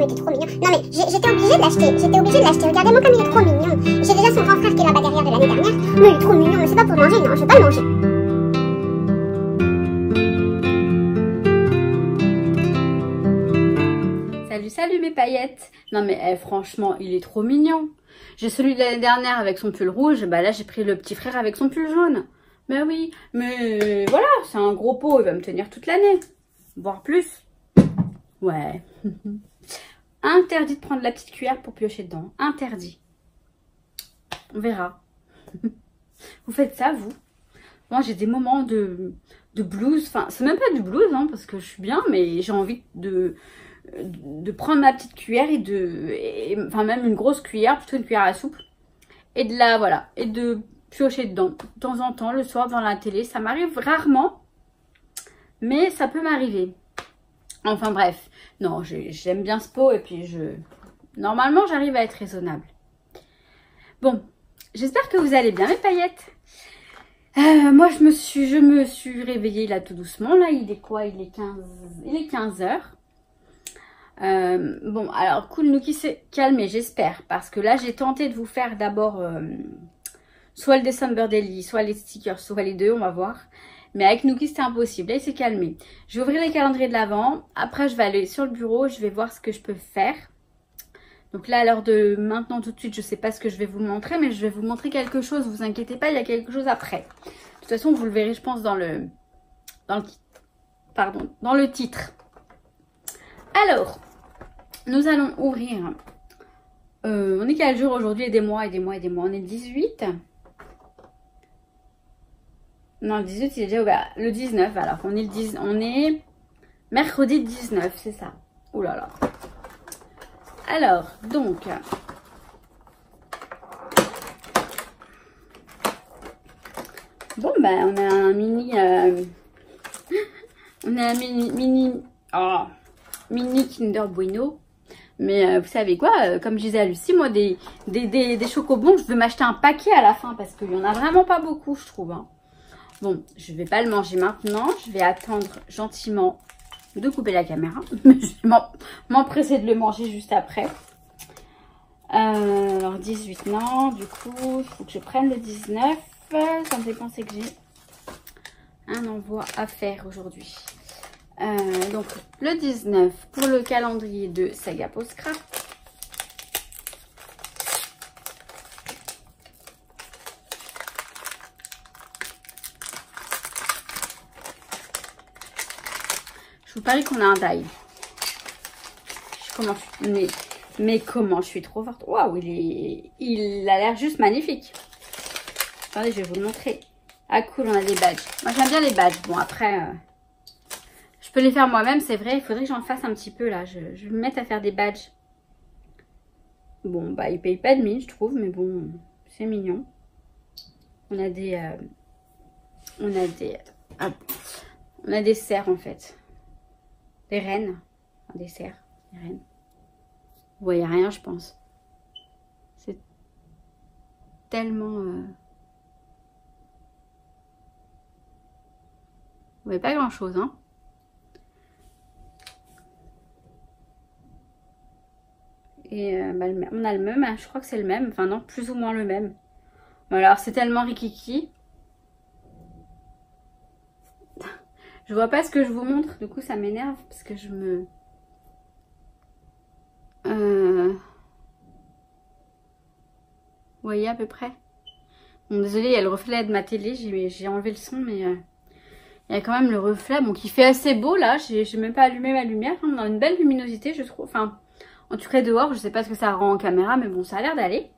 il était trop mignon. Non mais j'étais obligée de l'acheter. J'étais obligée de l'acheter. Regardez-moi comme il est trop mignon. J'ai déjà son grand frère qui est là-bas derrière de l'année dernière. Mais il est trop mignon. Mais c'est pas pour manger, non. Je veux pas le manger. Salut mes paillettes. Non mais franchement, il est trop mignon. J'ai celui de l'année dernière avec son pull rouge. Bah là, j'ai pris le petit frère avec son pull jaune. Mais oui, mais voilà, c'est un gros pot. Il va me tenir toute l'année. Voire plus. Ouais. Interdit de prendre la petite cuillère pour piocher dedans. Interdit. On verra. Vous faites ça, vous? Moi, j'ai des moments de blues. Enfin, c'est même pas du blues, hein, parce que je suis bien, mais j'ai envie de prendre ma petite cuillère enfin même une grosse cuillère, plutôt une cuillère à soupe, et de piocher dedans de temps en temps le soir devant la télé. Ça m'arrive rarement, mais ça peut m'arriver. Enfin bref, non, j'aime bien ce pot, et puis normalement j'arrive à être raisonnable. Bon, j'espère que vous allez bien mes paillettes. Moi je me suis réveillée là tout doucement. Là il est quoi? Il est 15 h. Bon, alors Cool Nookie s'est calmé, j'espère, parce que là j'ai tenté de vous faire d'abord soit le December Daily, soit les stickers, soit les deux, on va voir. Mais avec Nookie c'était impossible. Là il s'est calmé. Je vais ouvrir les calendriers de l'Avent. Après je vais aller sur le bureau, je vais voir ce que je peux faire. Donc là à l'heure de maintenant tout de suite je sais pas ce que je vais vous montrer, mais je vais vous montrer quelque chose, vous inquiétez pas, il y a quelque chose après. De toute façon vous le verrez je pense dans le titre. Alors, nous allons ouvrir, on est quel jour aujourd'hui? Aidez-moi. On est le 18. Non, le 18 il est déjà ouvert. Le 19, alors on est mercredi 19, c'est ça. Ouh là là. Alors, donc, bon ben on a un mini, mini Kinder Bueno. Mais vous savez quoi, comme je disais à Lucie, moi des chocobons, je veux m'acheter un paquet à la fin parce qu'il n'y en a vraiment pas beaucoup, je trouve. Hein. Bon, je vais pas le manger maintenant, je vais attendre gentiment de couper la caméra. Mais je vais m'empresser de le manger juste après. Alors 18, non, du coup, il faut que je prenne le 19. Ça me fait penser que j'ai un envoi à faire aujourd'hui. Donc le 19 pour le calendrier de Saga Postcraft. Je vous parie qu'on a un die. Mais comment je suis trop forte. Waouh, il a l'air juste magnifique. Attendez, je vais vous le montrer. Ah cool, on a des badges. Moi j'aime bien les badges. Bon après... je peux les faire moi-même, c'est vrai. Il faudrait que j'en fasse un petit peu là. Je vais me mettre à faire des badges. Bon, bah, ils payent pas de mine, je trouve. Mais bon, c'est mignon. On a des... on a des cerfs en fait. Des rennes. Enfin, des cerfs. Des rennes. Vous voyez rien, je pense. C'est tellement... Vous voyez pas grand-chose, hein. Et bah, on a le même, hein, je crois que c'est le même, enfin non, plus ou moins le même. Bon, alors c'est tellement rikiki. Je vois pas ce que je vous montre, du coup ça m'énerve parce que je me... Vous voyez à peu près? Bon désolé, il y a le reflet de ma télé, j'ai enlevé le son, mais il y a quand même le reflet, bon qui fait assez beau là, j'ai même pas allumé ma lumière, on a une belle luminosité je trouve, enfin... En tout cas dehors, je sais pas ce que ça rend en caméra, mais bon, ça a l'air d'aller.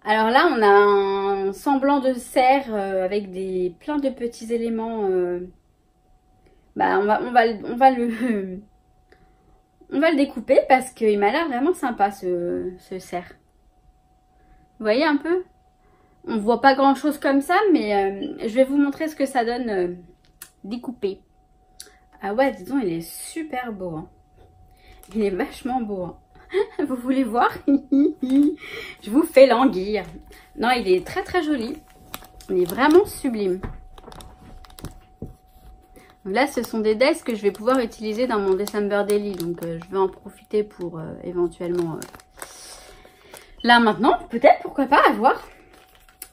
Alors là, on a un semblant de cerf avec plein de petits éléments. Bah, on va le découper parce qu'il m'a l'air vraiment sympa ce cerf. Vous voyez un peu? On voit pas grand chose comme ça, mais je vais vous montrer ce que ça donne découpé. Ah ouais, disons, il est super beau. Hein. Il est vachement beau. Hein. Vous voulez voir? Je vous fais languir. Non, il est très très joli. Il est vraiment sublime. Là, ce sont des decks que je vais pouvoir utiliser dans mon December Daily. Donc, je vais en profiter pour éventuellement... là, maintenant, peut-être, pourquoi pas, à voir.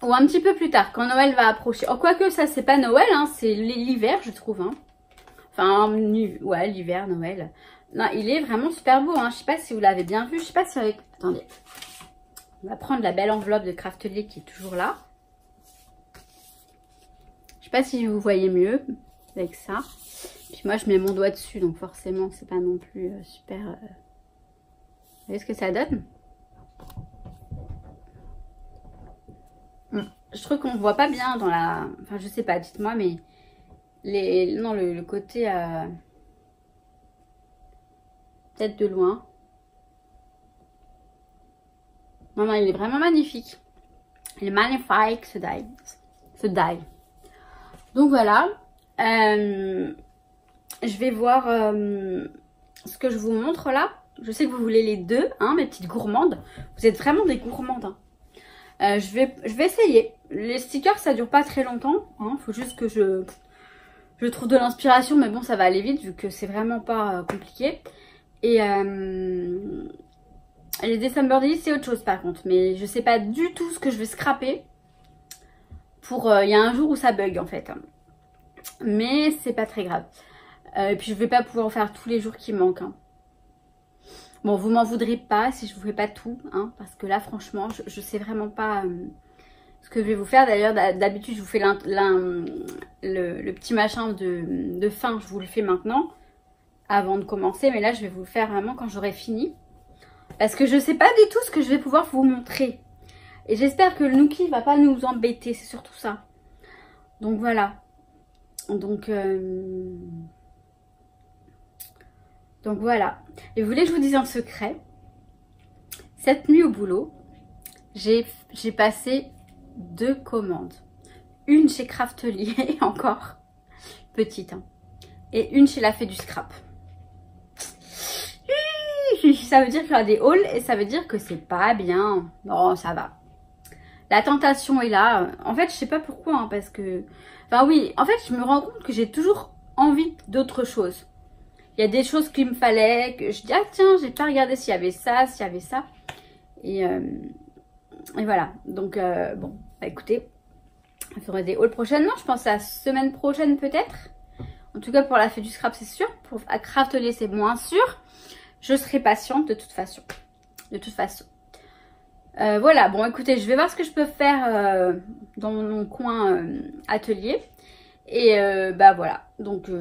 Ou un petit peu plus tard, quand Noël va approcher. Oh, quoique, ça, c'est pas Noël, hein, c'est l'hiver, je trouve. Hein. Enfin, ouais, l'hiver, Noël. Non, il est vraiment super beau. Hein. Je sais pas si vous l'avez bien vu. Je sais pas si avec... Attendez. On va prendre la belle enveloppe de Craftelier qui est toujours là. Je sais pas si vous voyez mieux avec ça. Puis moi, je mets mon doigt dessus, donc forcément, c'est pas non plus super... Vous voyez ce que ça donne? Je trouve qu'on ne voit pas bien dans la... Enfin, je sais pas, dites-moi, mais... Non, le côté... peut-être de loin. Non, non, il est vraiment magnifique. Il est magnifique, ce die. Ce die. Donc, voilà. Je vais voir ce que je vous montre là. Je sais que vous voulez les deux, hein, mes petites gourmandes. Vous êtes vraiment des gourmandes, hein. Je vais essayer. Les stickers, ça dure pas très longtemps. Hein. Faut juste que je trouve de l'inspiration. Mais bon, ça va aller vite vu que c'est vraiment pas compliqué. Et les December Daily, c'est autre chose par contre. Mais je sais pas du tout ce que je vais scraper. Pour il y a un jour où ça bug en fait. Mais c'est pas très grave. Et puis je vais pas pouvoir en faire tous les jours qui manquent. Hein. Bon, vous m'en voudrez pas si je vous fais pas tout, hein, parce que là, franchement, je sais vraiment pas ce que je vais vous faire. D'ailleurs, d'habitude, je vous fais le petit machin de fin, je vous le fais maintenant, avant de commencer. Mais là, je vais vous le faire vraiment quand j'aurai fini. Parce que je sais pas du tout ce que je vais pouvoir vous montrer. Et j'espère que le Nuki va pas nous embêter, c'est surtout ça. Donc, voilà. Donc voilà. Et vous voulez que je vous dise un secret? Cette nuit au boulot, j'ai passé 2 commandes. Une chez Craftelier, encore petite, hein, et une chez la Fée du Scrap. Ça veut dire qu'il y a des hauls et ça veut dire que c'est pas bien. Bon, ça va. La tentation est là. En fait, je sais pas pourquoi, hein, parce que... Enfin oui, en fait, je me rends compte que j'ai toujours envie d'autre chose. Il y a des choses qu'il me fallait, que je dis, ah tiens, j'ai pas regardé s'il y avait ça, s'il y avait ça. Et voilà. Donc, bon, bah écoutez, je ferai des hauls prochainement. Je pense à la semaine prochaine peut-être. En tout cas, pour la Fée du Scrap, c'est sûr. Pour Craftelier, c'est moins sûr. Je serai patiente de toute façon. De toute façon. Voilà, bon écoutez, je vais voir ce que je peux faire dans mon coin atelier. Et bah voilà. Donc...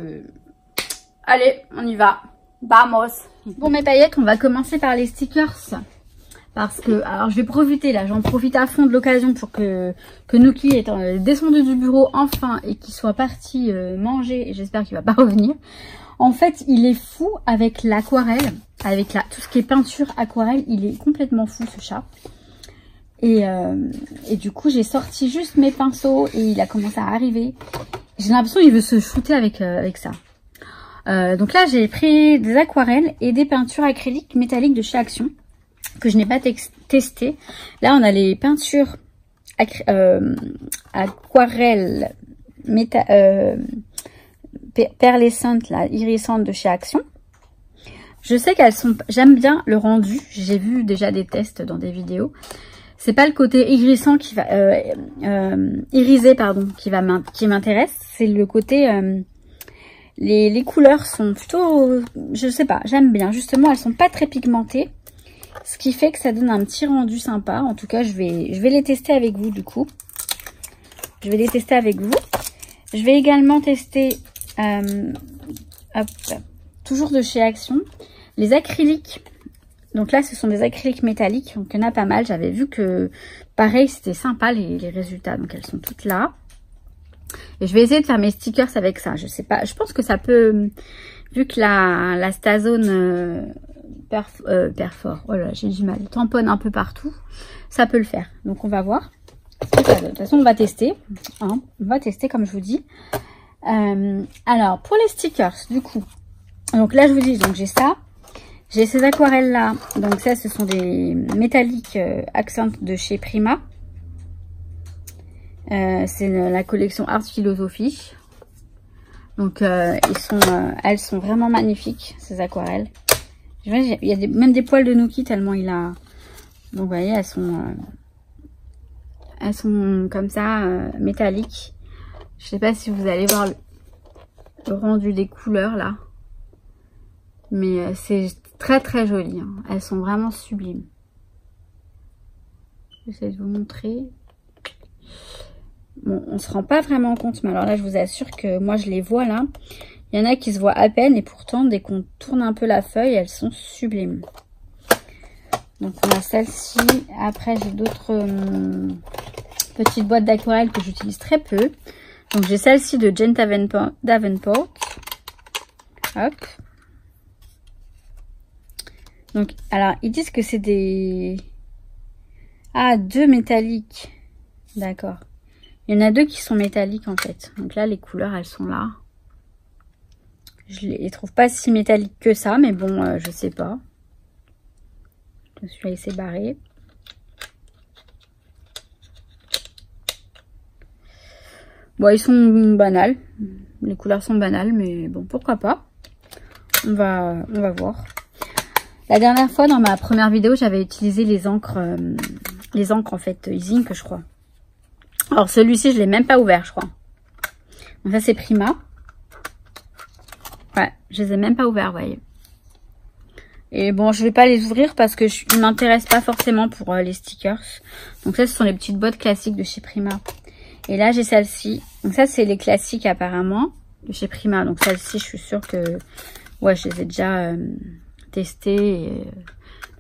allez, on y va. Vamos. Bon mes paillettes, on va commencer par les stickers. Parce que, alors je vais profiter là, j'en profite à fond de l'occasion pour que Nuki est descendu du bureau enfin et qu'il soit parti manger. Et j'espère qu'il va pas revenir. En fait, il est fou avec l'aquarelle, avec tout ce qui est peinture aquarelle. Il est complètement fou ce chat. Et du coup, j'ai sorti juste mes pinceaux et il a commencé à arriver. J'ai l'impression qu'il veut se shooter avec ça. Donc là, j'ai pris des aquarelles et des peintures acryliques métalliques de chez Action que je n'ai pas testé. Là, on a les peintures aquarelles perlescentes, là, irissantes de chez Action. Je sais qu'elles sont... J'aime bien le rendu. J'ai vu déjà des tests dans des vidéos. C'est pas le côté irisant qui va... irisé, pardon, qui m'intéresse. C'est le côté... Les couleurs sont plutôt, je sais pas, j'aime bien. Justement, elles sont pas très pigmentées. Ce qui fait que ça donne un petit rendu sympa. En tout cas, je vais les tester avec vous du coup. Je vais les tester avec vous. Je vais également tester, toujours de chez Action, les acryliques. Donc là, ce sont des acryliques métalliques. Donc il y en a pas mal. J'avais vu que, pareil, c'était sympa les résultats. Donc elles sont toutes là. Et je vais essayer de faire mes stickers avec ça. Je sais pas. Je pense que ça peut, vu que la Stazone perfore. Oh là, j'ai du mal. Tamponne un peu partout. Ça peut le faire. Donc on va voir. De toute façon, on va tester. Hein, on va tester comme je vous dis. Alors pour les stickers, du coup. Donc là, je vous dis. Donc j'ai ça. J'ai ces aquarelles là. Donc ça, ce sont des métalliques accents de chez Prima. C'est la collection Art Philosophie. Donc elles sont vraiment magnifiques, ces aquarelles. Il y a même des poils de Nuki tellement il a... Donc vous voyez, elles sont comme ça, métalliques. Je sais pas si vous allez voir le rendu des couleurs là. Mais c'est très très joli. Hein. Elles sont vraiment sublimes. J'essaie de vous montrer. Bon, on se rend pas vraiment compte, mais alors là, je vous assure que moi, je les vois là. Il y en a qui se voient à peine et pourtant, dès qu'on tourne un peu la feuille, elles sont sublimes. Donc, on a celle-ci. Après, j'ai d'autres petites boîtes d'aquarelle que j'utilise très peu. Donc, j'ai celle-ci de Jane Davenport. Hop. Donc, alors, ils disent que c'est des... Ah, 2 métalliques. D'accord. Il y en a 2 qui sont métalliques, en fait. Donc là, les couleurs, elles sont là. Je les trouve pas si métalliques que ça, mais bon, je sais pas. Je me suis laissé barrer. Bon, ils sont banals. Les couleurs sont banales, mais bon, pourquoi pas. On va voir. La dernière fois, dans ma première vidéo, j'avais utilisé les encres en fait, Ink, je crois. Alors, celui-ci, je l'ai même pas ouvert, je crois. Donc, ça, c'est Prima. Ouais, je les ai même pas ouverts, vous voyez. Et bon, je vais pas les ouvrir parce que ils m'intéressent pas forcément pour les stickers. Donc, ça, ce sont les petites boîtes classiques de chez Prima. Et là, j'ai celle-ci. Donc, ça, c'est les classiques, apparemment, de chez Prima. Donc, celle-ci, je suis sûre que... Ouais, je les ai déjà testées. Et...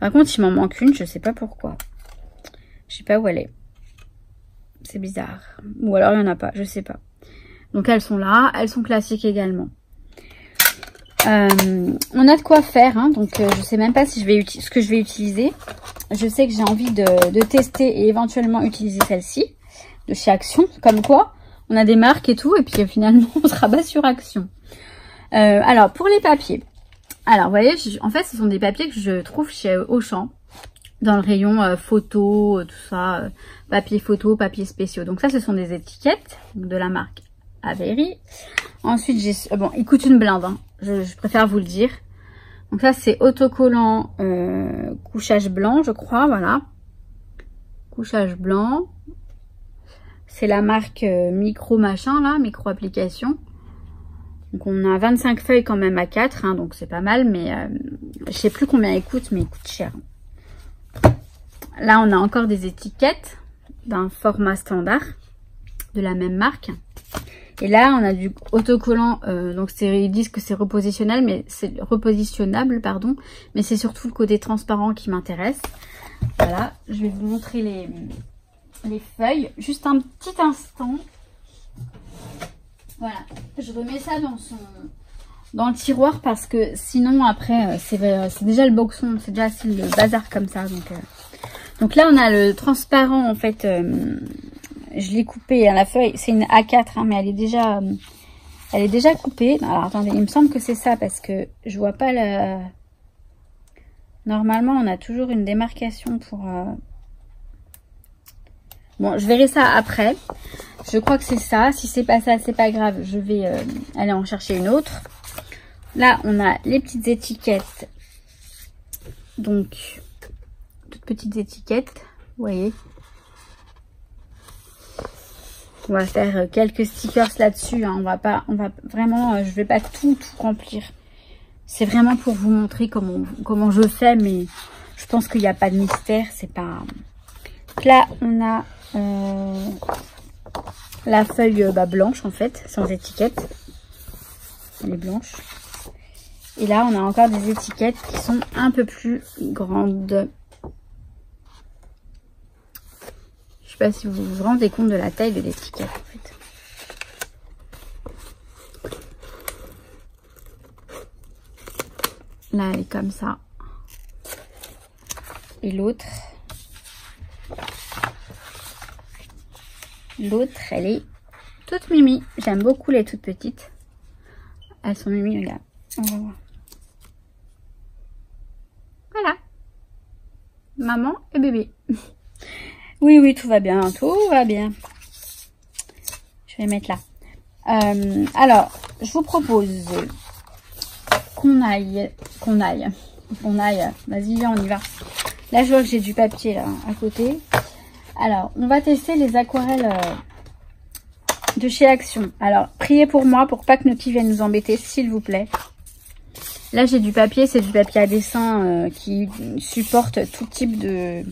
Par contre, il m'en manque une, je sais pas pourquoi. Je sais pas où elle est. C'est bizarre. Ou alors, il n'y en a pas, je sais pas. Donc, elles sont là. Elles sont classiques également. On a de quoi faire, hein, donc je sais même pas si ce que je vais utiliser. Je sais que j'ai envie de tester et éventuellement utiliser celle-ci de chez Action. Comme quoi, on a des marques et tout, et puis finalement, on se rabat sur Action. Alors, pour les papiers. Alors, vous voyez, en fait, ce sont des papiers que je trouve chez Auchan. Dans le rayon photo, tout ça, papier photo, papier spéciaux. Donc ça, ce sont des étiquettes de la marque Avery. Ensuite, j'ai... Bon, il coûte une blinde, hein. Je préfère vous le dire. Donc ça, c'est autocollant couchage blanc, je crois, voilà. Couchage blanc. C'est la marque micro machin, là, micro application. Donc on a 25 feuilles quand même à 4, hein, donc c'est pas mal, mais je sais plus combien il coûte, mais il coûte cher. Là, on a encore des étiquettes d'un format standard de la même marque. Et là, on a du autocollant, donc ils disent que c'est repositionnable, mais c'est repositionnable, pardon, mais c'est surtout le côté transparent qui m'intéresse. Voilà, je vais vous montrer les feuilles, juste un petit instant. Voilà, je remets ça dans le tiroir parce que sinon après c'est déjà le boxon, c'est déjà le bazar comme ça. Donc là on a le transparent en fait. Je l'ai coupé, hein, la feuille, c'est une A4, hein, mais elle est déjà coupée. Alors, attendez, il me semble que c'est ça, parce que je vois pas la... Normalement, on a toujours une démarcation pour... Bon, je verrai ça après. Je crois que c'est ça. Si c'est pas ça, c'est pas grave. Je vais aller en chercher une autre. Là, on a les petites étiquettes. Donc, toutes petites étiquettes, vous voyez. On va faire quelques stickers là-dessus, hein. On va vraiment, je vais pas tout remplir. C'est vraiment pour vous montrer comment je fais, mais je pense qu'il n'y a pas de mystère, c'est pas... Donc là, on a la feuille blanche en fait, sans étiquette. Elle est blanche. Et là, on a encore des étiquettes qui sont un peu plus grandes. Je sais pas si vous vous rendez compte de la taille de l'étiquette en fait. Là elle est comme ça. Et l'autre elle est toute mimi. J'aime beaucoup les toutes petites. Elles sont mimi, regarde. On va voir. Voilà. Maman et bébé. Oui, tout va bien, tout va bien. Je vais mettre là. Alors, je vous propose qu'on aille. Vas-y, viens, on y va. Là, je vois que j'ai du papier là à côté. Alors, on va tester les aquarelles de chez Action. Alors, priez pour moi pour pas que Nuki vienne nous embêter, s'il vous plaît. Là, j'ai du papier, c'est du papier à dessin qui supporte tout type de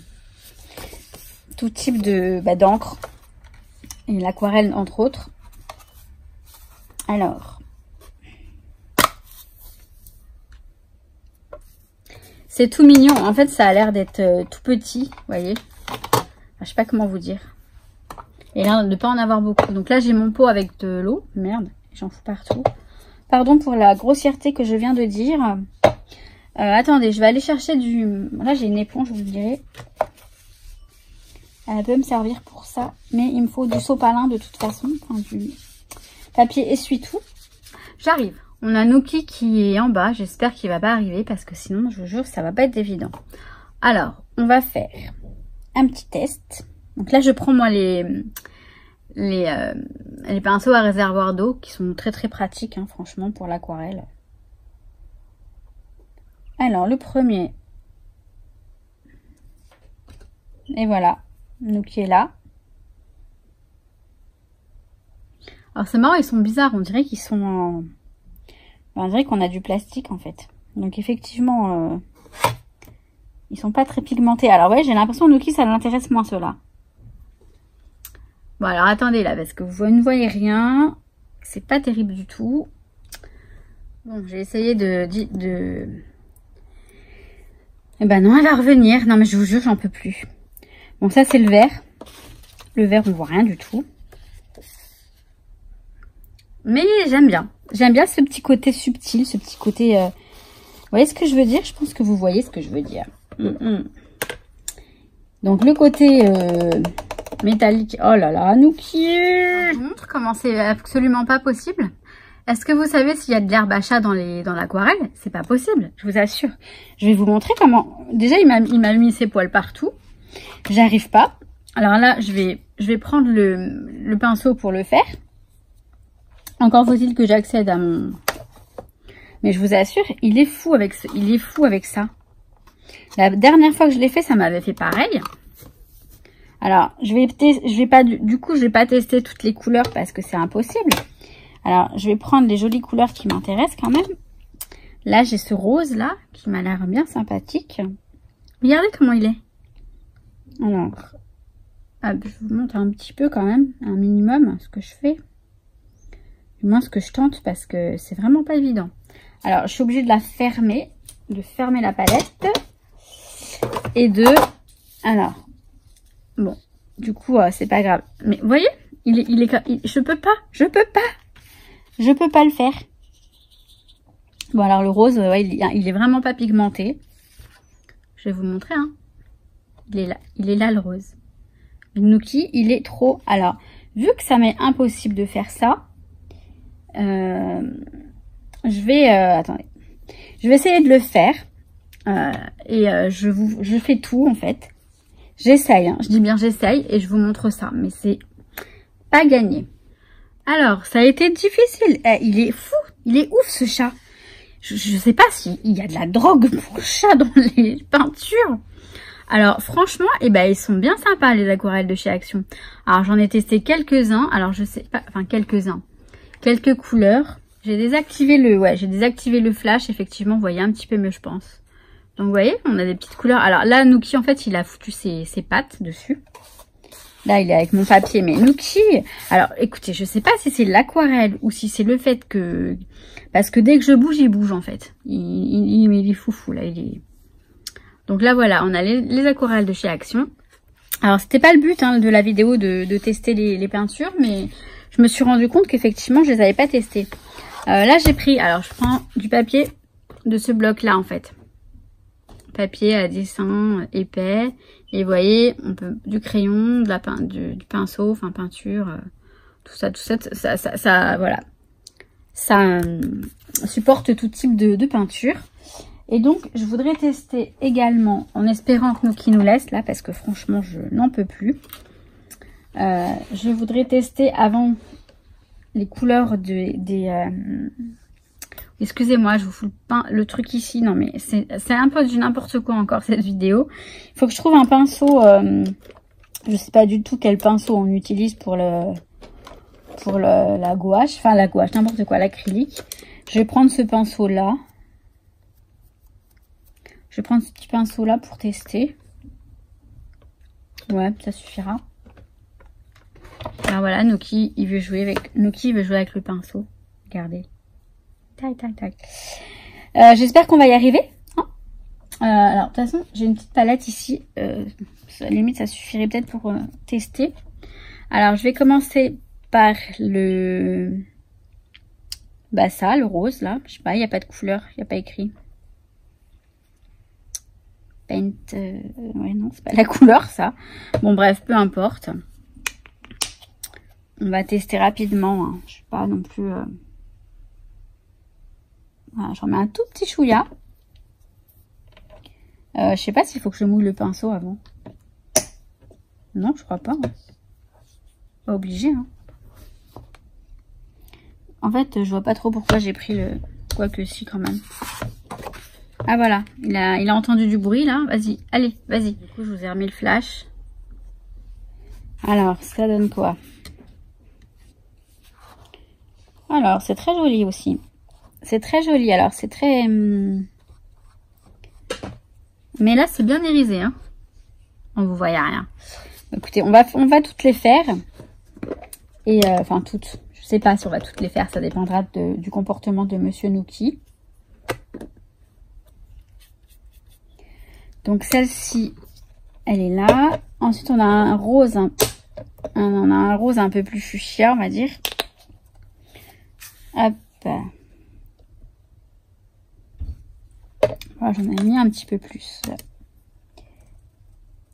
d'encre et l'aquarelle entre autres. Alors, c'est tout mignon. En fait, ça a l'air d'être tout petit, vous voyez. Enfin, je sais pas comment vous dire. Et là, de ne pas en avoir beaucoup. Donc là, j'ai mon pot avec de l'eau. Merde, j'en fous partout. Pardon pour la grossièreté que je viens de dire. Attendez, je vais aller chercher du... Là, j'ai une éponge, je vous dirai. Elle peut me servir pour ça. Mais il me faut du sopalin de toute façon. Enfin, du papier essuie-tout. J'arrive. On a Nuki qui est en bas. J'espère qu'il va pas arriver parce que sinon, je vous jure, ça va pas être évident. Alors, on va faire un petit test. Donc là, je prends moi les pinceaux à réservoir d'eau qui sont très très pratiques, hein, franchement, pour l'aquarelle. Alors, le premier. Et voilà. Nuki est là. Alors, c'est marrant, ils sont bizarres. On dirait qu'ils sont en... On dirait qu'on a du plastique, en fait. Donc, effectivement, ils sont pas très pigmentés. Alors, ouais, j'ai l'impression que Nuki, ça l'intéresse moins, ceux-là. Bon, alors, attendez, là, parce que vous ne voyez rien. C'est pas terrible du tout. Bon, j'ai essayé de... Eh ben non, elle va revenir. Non, mais je vous jure, j'en peux plus. Bon, ça, c'est le vert. Le vert, on voit rien du tout. Mais j'aime bien. J'aime bien ce petit côté subtil, ce petit côté... Vous voyez ce que je veux dire? Je pense que vous voyez ce que je veux dire. Donc, le côté métallique... Oh là là, Nuki! Je vous montre comment c'est absolument pas possible. Est-ce que vous savez s'il y a de l'herbe à chat dans l'aquarelle? C'est pas possible, je vous assure. Je vais vous montrer comment... Déjà, il m'a mis ses poils partout. J'arrive pas. Alors là, je vais prendre le pinceau pour le faire. Encore faut-il que j'accède à mon... Mais je vous assure, il est fou avec ça. La dernière fois que je l'ai fait, ça m'avait fait pareil. Alors, je vais pas tester toutes les couleurs parce que c'est impossible. Alors, je vais prendre les jolies couleurs qui m'intéressent quand même. Là, j'ai ce rose là qui m'a l'air bien sympathique. Regardez comment il est. Alors, je vous montre un petit peu quand même, un minimum, ce que je fais. Du moins ce que je tente parce que c'est vraiment pas évident. Alors, je suis obligée de la fermer, de fermer la palette et de... Alors, bon, du coup, c'est pas grave. Mais vous voyez, je peux pas le faire. Bon, alors le rose, ouais, il est vraiment pas pigmenté. Je vais vous montrer, hein. Il est là le rose. Le Nuki, il est trop... Alors, vu que ça m'est impossible de faire ça, je vais... attendez. Je vais essayer de le faire. Je fais tout, en fait. J'essaye, hein. Je dis bien j'essaye et je vous montre ça. Mais c'est pas gagné. Alors, ça a été difficile. Il est fou. Il est ouf, ce chat. Je sais pas s'il y a de la drogue pour chat dans les peintures. Alors, franchement, ils sont bien sympas, les aquarelles de chez Action. Alors, j'en ai testé quelques-uns. Alors, je sais pas... Enfin, quelques-uns. Quelques couleurs. J'ai désactivé le flash. Effectivement, vous voyez un petit peu mieux, je pense. Donc, vous voyez, on a des petites couleurs. Alors, là, Nuki, en fait, il a foutu ses pattes dessus. Là, il est avec mon papier. Mais Nuki... Alors, écoutez, je sais pas si c'est l'aquarelle ou si c'est le fait que... Parce que dès que je bouge, il bouge, en fait. Il est foufou, là. Donc là, voilà, on a les aquarelles de chez Action. Alors, c'était pas le but de la vidéo de tester les peintures, mais je me suis rendu compte qu'effectivement, je les avais pas testées. Là, j'ai pris... Alors, je prends du papier de ce bloc-là, en fait. Papier à dessin épais. Et vous voyez, on peut du crayon, du pinceau, enfin peinture, tout ça, voilà. Ça supporte tout type de peinture. Et donc, je voudrais tester également, en espérant que Nuki nous laisse, là, parce que franchement, je n'en peux plus. Je voudrais tester avant les couleurs des excusez-moi, je vous fous le truc ici. Non mais c'est un peu du n'importe quoi encore cette vidéo. Il faut que je trouve un pinceau. Je sais pas du tout quel pinceau on utilise pour la gouache. Enfin la gouache, n'importe quoi, l'acrylique. Je vais prendre ce pinceau là. Je vais prendre ce petit pinceau là pour tester. Ouais, ça suffira. Alors voilà, Noki, il veut jouer avec le pinceau. Regardez. Tac, tac, tac. J'espère qu'on va y arriver. Hein, alors, de toute façon, j'ai une petite palette ici. À la limite, ça suffirait peut-être pour tester. Alors, je vais commencer par le... Bah ça, le rose, là. Je sais pas, il n'y a pas de couleur. Il n'y a pas écrit. Paint... Ouais, non, c'est pas la couleur, ça. Bon, bref, peu importe. On va tester rapidement. Hein. Je suis pas non plus... Voilà, j'en mets un tout petit chouïa. Je sais pas s'il faut que je mouille le pinceau avant. Non, je crois pas. Hein. Pas obligé. Hein. En fait, je vois pas trop pourquoi j'ai pris le... Quoique si, quand même. Ah voilà, il a entendu du bruit là. Vas-y, allez, vas-y. Du coup, je vous ai remis le flash. Alors, ça donne quoi? Alors, c'est très joli aussi. C'est très joli. Alors, c'est très... Mais là, c'est bien irisé. Hein. On vous voit rien. Écoutez, on va toutes les faire. Et enfin, toutes. Je sais pas si on va toutes les faire. Ça dépendra du comportement de Monsieur Noki. Donc, celle-ci, elle est là. Ensuite, on a un rose. On a un rose un peu plus fuchsia, on va dire. Hop. Voilà, j'en ai mis un petit peu plus.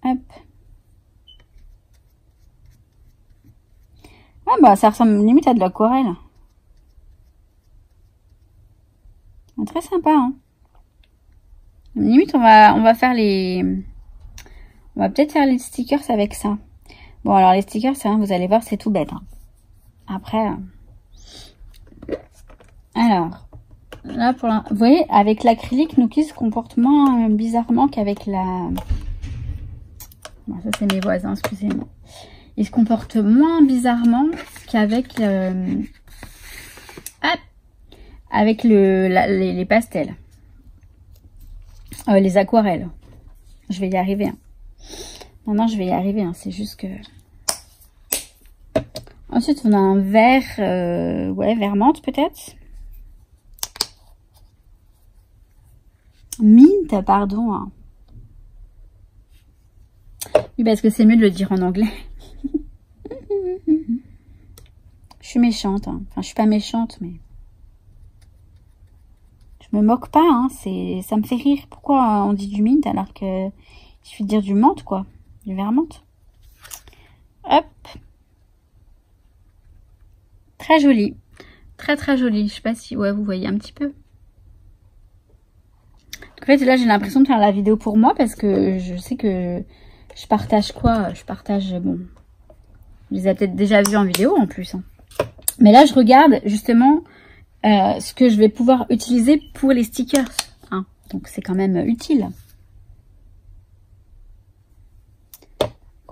Hop. Ah bah ça ressemble limite à de l'aquarelle. Très sympa, hein. Limite on va faire les... On va peut-être faire les stickers avec ça. Bon alors les stickers, hein, vous allez voir, c'est tout bête. Hein. Après... Alors... Là, vous voyez, avec l'acrylique, Noki se comporte moins bizarrement qu'avec la... Bon, ça, c'est mes voisins, excusez-moi. Il se comporte moins bizarrement qu'avec avec les pastels. Les aquarelles. Je vais y arriver. Hein. Non, je vais y arriver. Hein. C'est juste que... Ensuite, on a un vert... ouais, vert menthe, peut-être. Mint, pardon. Hein. Oui, parce que c'est mieux de le dire en anglais. Je suis méchante. Hein. Enfin, je suis pas méchante, mais... Je me moque pas, hein. Ça me fait rire. Pourquoi on dit du mint alors que... Il suffit de dire du menthe, quoi. Du vert menthe. Hop. Très joli. Très, très joli. Je sais pas si... Ouais, vous voyez un petit peu. En fait, là, j'ai l'impression de faire la vidéo pour moi parce que je sais que je partage quoi? Je partage, bon, je les ai peut-être déjà vus en vidéo en plus. Hein. Mais là, je regarde justement ce que je vais pouvoir utiliser pour les stickers. Hein. Donc, c'est quand même utile.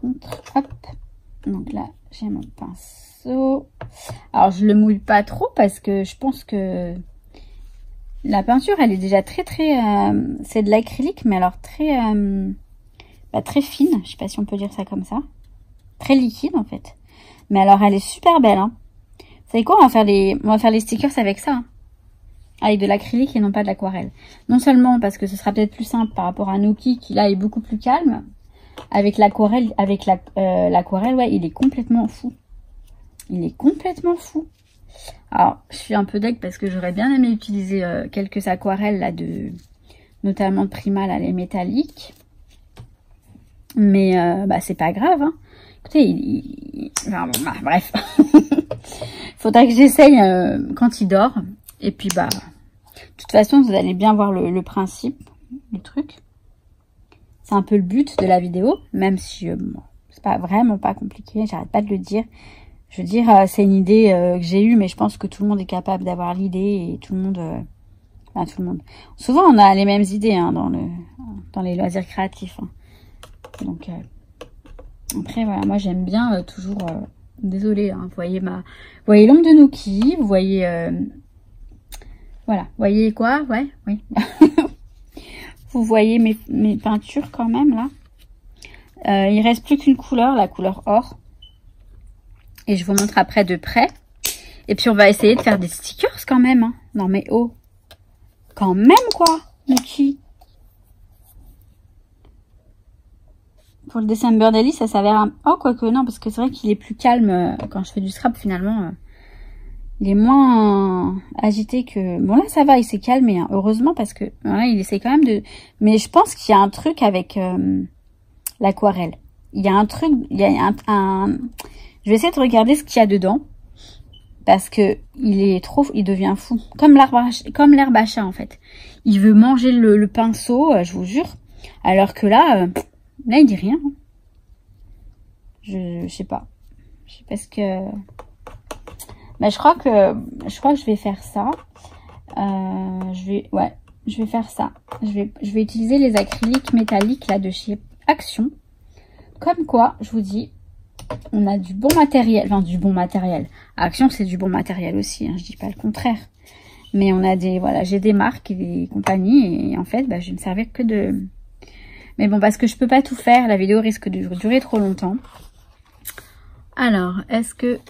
Hop. Donc là, j'ai mon pinceau. Alors, je le mouille pas trop parce que je pense que... La peinture, elle est déjà très c'est de l'acrylique, mais alors très très fine. Je sais pas si on peut dire ça comme ça. Très liquide en fait. Mais alors elle est super belle. Hein. Vous savez quoi, on va faire les stickers avec ça. Hein. Avec de l'acrylique et non pas de l'aquarelle. Non seulement parce que ce sera peut-être plus simple par rapport à Noki qui là est beaucoup plus calme. Avec l'aquarelle, ouais, il est complètement fou. Il est complètement fou. Alors, je suis un peu deg parce que j'aurais bien aimé utiliser quelques aquarelles là notamment de Prima là, les métalliques. Mais bah c'est pas grave. Hein. Écoutez, enfin, bon, bah, bref. Faudra que j'essaye quand il dort. Et puis bah, de toute façon, vous allez bien voir le principe du truc. C'est un peu le but de la vidéo, même si bon, c'est pas vraiment pas compliqué. J'arrête pas de le dire. Je veux dire, c'est une idée que j'ai eue, mais je pense que tout le monde est capable d'avoir l'idée et tout le monde... enfin, tout le monde. Souvent, on a les mêmes idées hein, dans les loisirs créatifs. Hein. Donc, après, voilà, moi, j'aime bien toujours... désolée, hein, vous voyez l'ombre de Nuki, vous voyez... voilà, vous voyez quoi? Ouais, oui. Vous voyez mes peintures quand même, là. Il reste plus qu'une couleur, la couleur or. Et je vous montre après de près. Et puis, on va essayer de faire des stickers quand même. Hein. Non, mais oh. Quand même, quoi, Nuki. Pour le December Daily, ça s'avère un... Oh, quoique non, parce que c'est vrai qu'il est plus calme quand je fais du scrap, finalement. Il est moins agité que... Bon, là, ça va, il s'est calmé, hein, heureusement, parce que... Voilà, il essaie quand même de... Mais je pense qu'il y a un truc avec l'aquarelle. Il y a un truc... Il y a un... Je vais essayer de regarder ce qu'il y a dedans. Parce que il devient fou. Comme l'herbe à chat, en fait. Il veut manger le pinceau, je vous jure. Alors que là, il dit rien. Je sais pas. Je sais pas ce que... Mais je crois que je vais faire ça. Je vais faire ça. Je vais utiliser les acryliques métalliques là de chez Action. Comme quoi, je vous dis, on a du bon matériel. Enfin, du bon matériel. Action, c'est du bon matériel aussi. Hein, je dis pas le contraire. Mais on a voilà, j'ai des marques et des compagnies. Et en fait, je vais me servir que de... Mais bon, parce que je peux pas tout faire. La vidéo risque de durer trop longtemps. Alors, est-ce que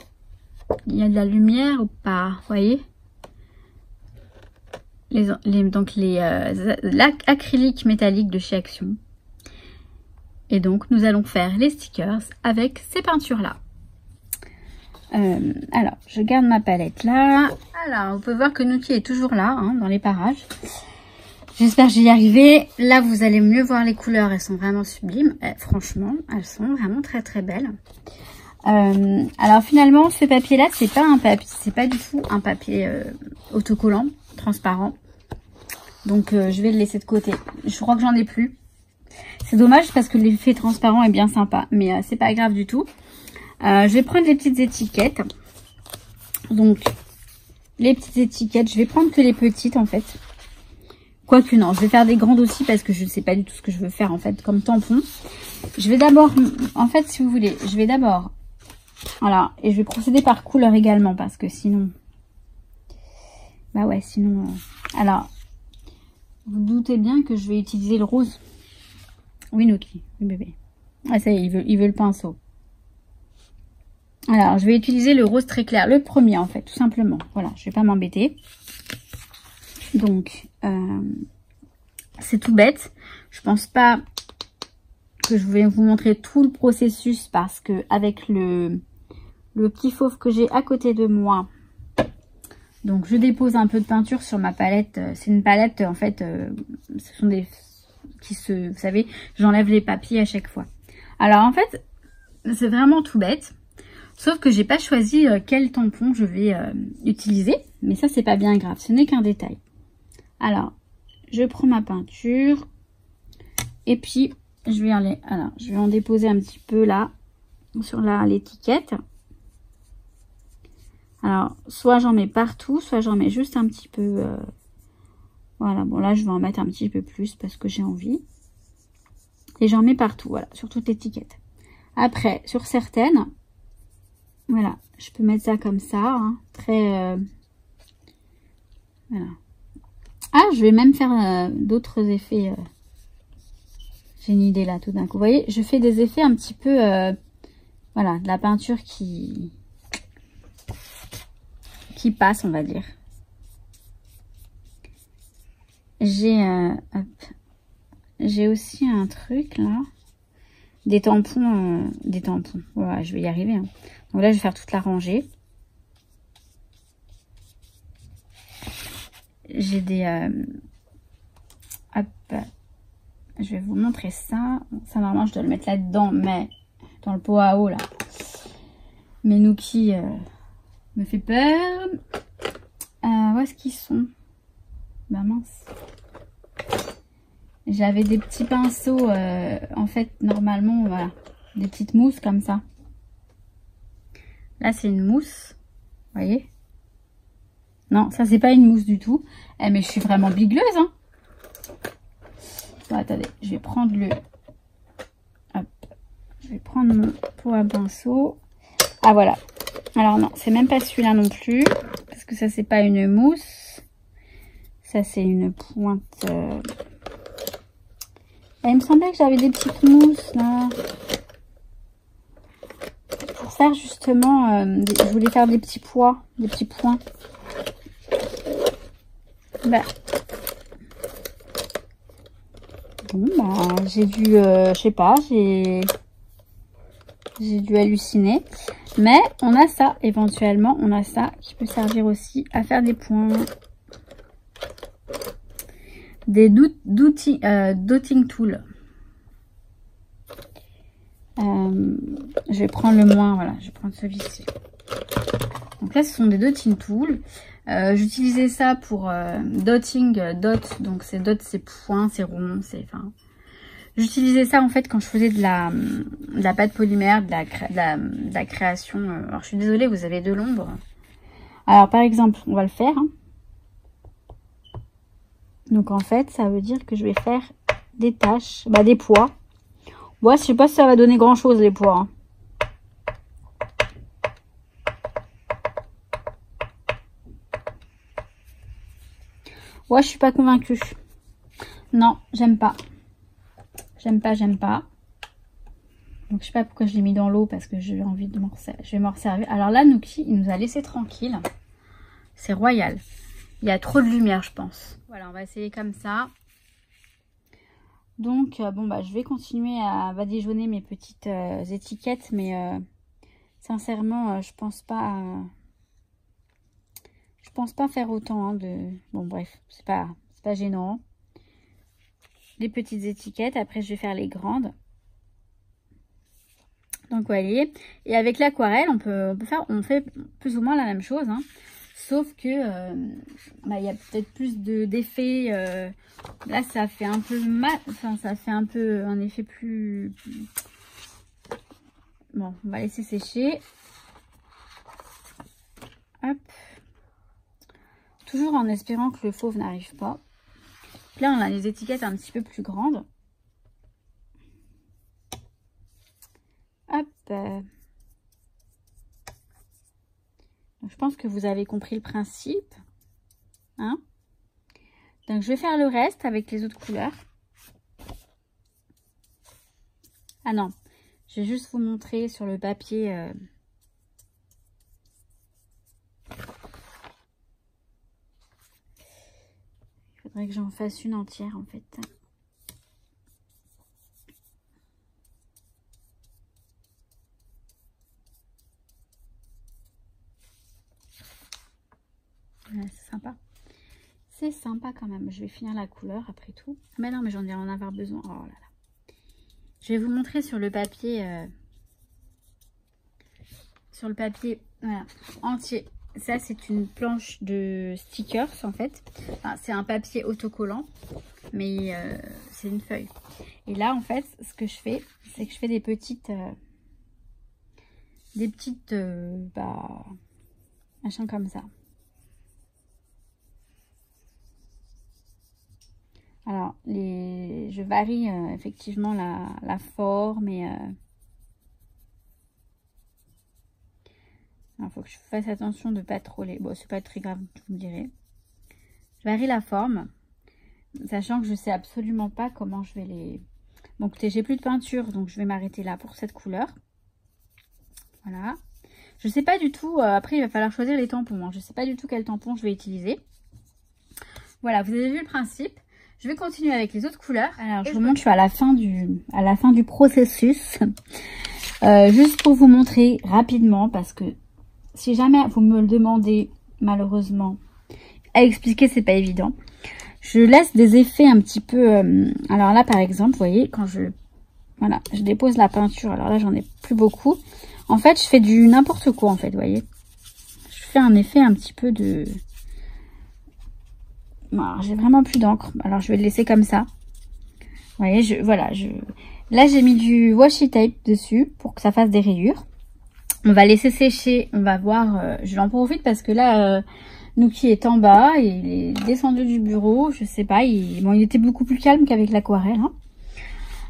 il y a de la lumière ou pas? Vous voyez? Donc l'acrylique métallique de chez Action. Et donc, nous allons faire les stickers avec ces peintures-là. Alors, je garde ma palette là. Alors, on peut voir que Nuki est toujours là, hein, dans les parages. J'espère que j'y y arriver. Là, vous allez mieux voir les couleurs. Elles sont vraiment sublimes. Franchement, elles sont vraiment très très belles. Alors, finalement, ce papier-là, c'est pas un papier, c'est pas du tout un papier autocollant, transparent. Donc, je vais le laisser de côté. Je crois que j'en ai plus. C'est dommage parce que l'effet transparent est bien sympa, mais c'est pas grave du tout. Je vais prendre les petites étiquettes. Donc, les petites étiquettes, je vais prendre que les petites en fait. Quoique non, je vais faire des grandes aussi parce que je ne sais pas du tout ce que je veux faire en fait comme tampon. Je vais d'abord, en fait si vous voulez, je vais d'abord, voilà, et je vais procéder par couleur également parce que sinon, bah ouais, sinon, alors, vous doutez bien que je vais utiliser le rose. Oui, Nuki, oui bébé. Ah ça y est, il veut le pinceau. Alors, je vais utiliser le rose très clair, le premier en fait, tout simplement. Voilà, je vais pas m'embêter. Donc, c'est tout bête. Je pense pas que je vais vous montrer tout le processus parce que avec le petit fauve que j'ai à côté de moi, donc je dépose un peu de peinture sur ma palette. C'est une palette en fait, ce sont des vous savez, j'enlève les papiers à chaque fois. Alors en fait, c'est vraiment tout bête. Sauf que j'ai pas choisi quel tampon je vais utiliser. Mais ça, c'est pas bien grave. Ce n'est qu'un détail. Alors, je prends ma peinture. Et puis, je vais en déposer un petit peu là. Sur l'étiquette. Alors, soit j'en mets partout. Soit j'en mets juste un petit peu. Voilà, bon là, je vais en mettre un petit peu plus parce que j'ai envie. Et j'en mets partout, voilà, sur toute l'étiquette. Après, sur certaines... Voilà, je peux mettre ça comme ça, hein, très... voilà. Ah, je vais même faire d'autres effets. J'ai une idée là, tout d'un coup. Vous voyez, je fais des effets un petit peu... voilà, de la peinture qui passe, on va dire. J'ai aussi un truc là. Des tampons. Voilà, je vais y arriver. Hein. Donc là, je vais faire toute la rangée. J'ai des... hop. Je vais vous montrer ça. Ça, normalement, je dois le mettre là-dedans, mais dans le pot à eau, là. Mais Nuki me fait peur. Où est-ce qu'ils sont? Bah mince. J'avais des petits pinceaux, en fait, normalement, voilà. Des petites mousses comme ça. Là, c'est une mousse. Vous voyez? Non, ça, c'est pas une mousse du tout. Eh, mais je suis vraiment bigleuse, hein. Bon, attendez, je vais prendre le... Hop. Je vais prendre mon pot à pinceau. Ah, voilà. Alors, non, c'est même pas celui-là non plus. Parce que ça, c'est pas une mousse. Ça, c'est une pointe... il me semblait que j'avais des petites mousses, là. Pour faire, justement... je voulais faire des petits pois, des petits points. Bah... Bon, bah, j'ai dû, je sais pas, j'ai dû halluciner. Mais on a ça, éventuellement, on a ça qui peut servir aussi à faire des points. Des dotting tools. Je vais prendre le moins, voilà, je vais prendre celui-ci. Donc là, ce sont des dotting tools. J'utilisais ça pour dotting, donc c'est dot, c'est point, c'est rond, c'est... Enfin, j'utilisais ça en fait quand je faisais de la pâte polymère, de la création. Alors je suis désolée, vous avez de l'ombre. Alors par exemple, on va le faire. Hein. Donc en fait, ça veut dire que je vais faire des taches, bah des pois. Moi, je sais pas si ça va donner grand chose les pois. Hein. Ouais, je suis pas convaincue. Non, j'aime pas. J'aime pas. Donc, je sais pas pourquoi je l'ai mis dans l'eau parce que j'ai envie de je vais m'en resservir. Alors là, Nuki, il nous a laissé tranquille. C'est royal. Il y a trop de lumière, je pense. Voilà, on va essayer comme ça. Donc, bon, bah, je vais continuer à badigeonner mes petites étiquettes. Mais sincèrement, je pense pas... Je pense pas faire autant hein, de... Bon bref, c'est pas gênant. Les petites étiquettes, après je vais faire les grandes. Donc vous voyez, et avec l'aquarelle, on fait plus ou moins la même chose. Hein, sauf que bah, y a peut-être plus d'effets. Là ça fait un peu mat, enfin ça fait un peu un effet plus... Bon, on va laisser sécher. Hop. Toujours en espérant que le fauve n'arrive pas. Là, on a les étiquettes un petit peu plus grandes. Hop. Donc, je pense que vous avez compris le principe. Hein? Donc, je vais faire le reste avec les autres couleurs. Ah non, je vais juste vous montrer sur le papier... Il faudrait que j'en fasse une entière en fait. Ouais, c'est sympa. C'est sympa quand même. Je vais finir la couleur après tout. Mais non, mais j'en ai en avoir besoin. Oh là là. Je vais vous montrer sur le papier. Voilà, entier. Ça, c'est une planche de stickers, en fait. Enfin, c'est un papier autocollant, mais c'est une feuille. Et là, en fait, ce que je fais, c'est que je fais des petites... bah, machins comme ça. Alors, je varie effectivement la forme et... Il faut que je fasse attention de ne pas trop les... Bon, c'est pas très grave, vous me direz. Je varie la forme, sachant que je sais absolument pas comment je vais les... Bon, écoutez, j'ai plus de peinture, donc je vais m'arrêter là pour cette couleur. Voilà. Je sais pas du tout... après, il va falloir choisir les tampons. Hein. Je sais pas du tout quel tampon je vais utiliser. Voilà, vous avez vu le principe. Je vais continuer avec les autres couleurs. Alors, je vous montre, je suis à la fin du processus. Juste pour vous montrer rapidement, parce que si jamais vous me le demandez, malheureusement, à expliquer, c'est pas évident. Je laisse des effets un petit peu... alors là, par exemple, vous voyez, quand je dépose la peinture, alors là, j'en ai plus beaucoup. En fait, je fais du n'importe quoi, en fait, vous voyez. Je fais un effet un petit peu de... Bon, j'ai vraiment plus d'encre. Alors, je vais le laisser comme ça. Vous voyez, là, j'ai mis du washi tape dessus pour que ça fasse des rayures. On va laisser sécher. On va voir. Je vais en profiter parce que là, Nuki est en bas. Il est descendu du bureau. Je sais pas. Il était beaucoup plus calme qu'avec l'aquarelle.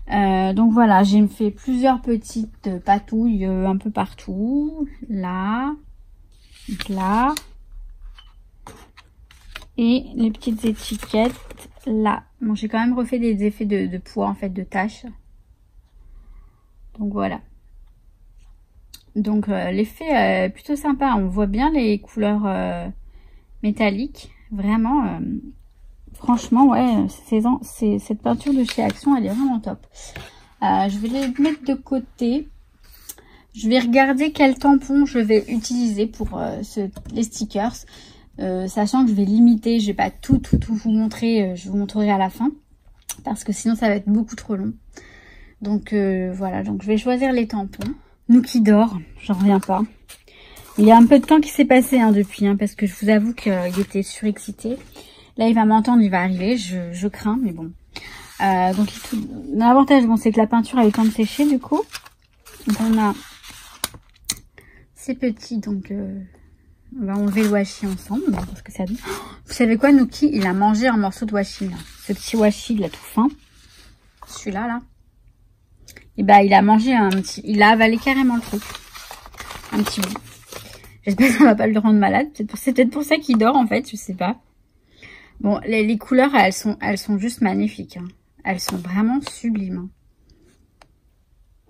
Hein. Donc voilà, j'ai fait plusieurs petites patouilles un peu partout. Là. Là. Et les petites étiquettes là. Bon, j'ai quand même refait des effets de poids, en fait, de taches. Donc voilà. Donc l'effet est plutôt sympa. On voit bien les couleurs métalliques. Vraiment, franchement, ouais, cette peinture de chez Action, elle est vraiment top. Je vais les mettre de côté. Je vais regarder quel tampon je vais utiliser pour les stickers. Sachant que je vais limiter, je vais pas tout vous montrer, je vous montrerai à la fin. Parce que sinon ça va être beaucoup trop long. Donc voilà, donc je vais choisir les tampons. Nuki dort, j'en reviens pas. Il y a un peu de temps qui s'est passé hein, depuis, hein, parce que je vous avoue qu'il était surexcité. Là il va m'entendre, il va arriver, je crains, mais bon. Donc l'avantage, bon, c'est que la peinture a eu le temps de sécher du coup. Donc on a ces petits, donc on va enlever le washi ensemble, parce que ça donne. Vous savez quoi, Nuki, il a mangé un morceau de washi, là. Ce petit washi là tout fin, celui-là là. Et bah il a mangé il a avalé carrément le truc, un petit bout. J'espère que ça va pas le rendre malade. C'est peut-être pour ça qu'il dort en fait, je sais pas. Bon, les couleurs elles sont juste magnifiques. Hein. Elles sont vraiment sublimes.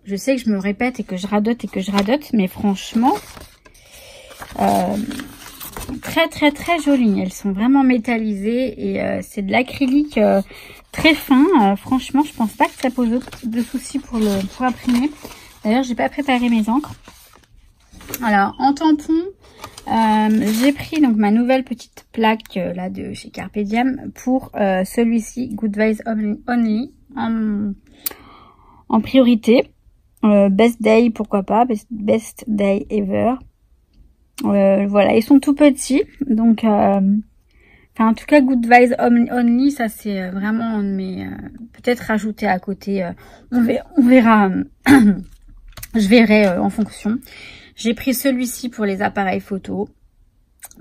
Je sais que je me répète et que je radote mais franchement, très jolies. Elles sont vraiment métallisées et c'est de l'acrylique très fin. Franchement, je pense pas que ça pose de soucis pour imprimer. D'ailleurs, j'ai pas préparé mes encres. Alors, en tampon, j'ai pris donc ma nouvelle petite plaque là de chez Carpe Diem pour celui-ci, Good Vibes Only, en priorité. Best Day, pourquoi pas, Best Day Ever. Voilà, ils sont tout petits, donc en tout cas Good Vibes Only, ça c'est vraiment un de mes peut-être rajouter à côté, on verra. Je verrai en fonction. J'ai pris celui-ci pour les appareils photo